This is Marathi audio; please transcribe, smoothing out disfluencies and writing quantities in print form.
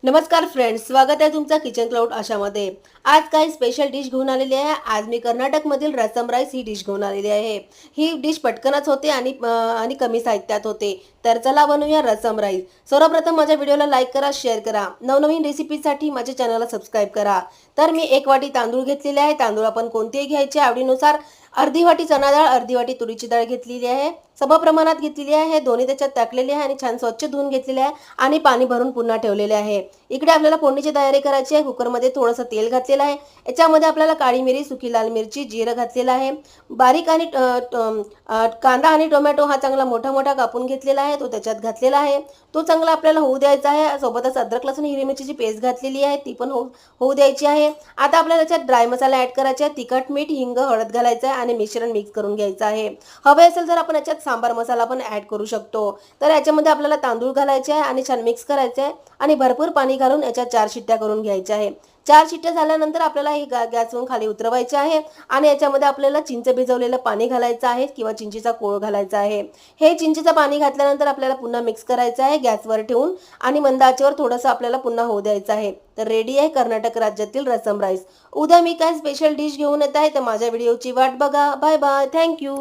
नमस्कार फ्रेंड्स, स्वागत आहे तुमचं किचन क्लाउड आशामध्ये। आज काही स्पेशल डिश घेऊन आलेली आहे। आज मी कर्नाटकमधील रसम राईस ही डिश घेऊन आलेली आहे। ही डिश पटकनच होते आणि कमी साहित्यात होते। तर चला बनवूया रसम राईस। सर्वप्रथम माझ्या व्हिडिओला लाईक करा, शेअर करा। नवनवीन रेसिपीसाठी माझ्या चॅनलला सबस्क्राईब करा। तर मी 1 वाटी तांदूळ घेतलेले आहे। तांदूळ आपण कोणतेही घ्यायचे आवडीनुसार। अर्धी वाटी चणा डाळ, अर्धी वाटी तुरीची डाळ घेतलेली आहे। समप्रमाणात घेतलेली आहे। दोन्ही त्याच्यात टाकलेले आहे आणि छान स्वच्छ धुवून घेतलेले आहे आणि पाणी भरून पुन्हा ठेवलेले आहे। इकडे आपल्याला फोडणीची तयारी करायची आहे। कुकरमध्ये थोडंसं तेल घातलेलं आहे। याच्यामध्ये आपल्याला काळी मिरी, सुकी लाल मिरची, जिरं घातलेलं आहे। बारीक आणि कांदा आणि टोमॅटो हा चांगला मोठा मोठा कापून घेतलेला आहे, तो त्याच्यात घातलेला आहे। तो चांगला आपल्याला होऊ द्यायचा आहे। सोबतच अद्रक लसूण हिरवी मिरचीची पेस्ट घातलेली आहे, ती पण होऊ द्यायची आहे। आता आपल्याला त्याच्यात ड्राय मसाला ऍड करायचा आहे। तिखट, मीठ, हिंग, हळद घालायचं आहे आणि मिश्रण मिक्स करून घ्यायचं आहे। हवे असेल तर आपण याच्यात सांबार मसाला पण ऍड करू शकतो। तर याच्यामध्ये आपल्याला तांदूळ घालायचे आहे आणि छान मिक्स करायचे आहे आणि भरपूर पाणी घालून याच्यात 4 शिट्ट्या करून घ्यायच्या आहे। 4 शिट्ट्या झाल्यानंतर आपल्याला ही गॅसवरून खाली उतरवायचे आहे आणि याच्यामध्ये आपल्याला चिंच भिजवलेलं पाणी घालायचं आहे किंवा चिंचेचा कोळ घालायचा आहे। हे चिंचेचं पाणी घातल्यानंतर आपल्याला पुन्हा मिक्स करायचं आहे गॅसवर ठेवून आणि मंद आचेवर थोडंसं आपल्याला पुन्हा होऊ द्यायचं आहे। तर रेडी आहे कर्नाटक राज्यातील रसम राईस। उद्या मी काय स्पेशल डिश घेऊन येत आहे तर माझ्या व्हिडिओची वाट बघा। Bye bye, thank you.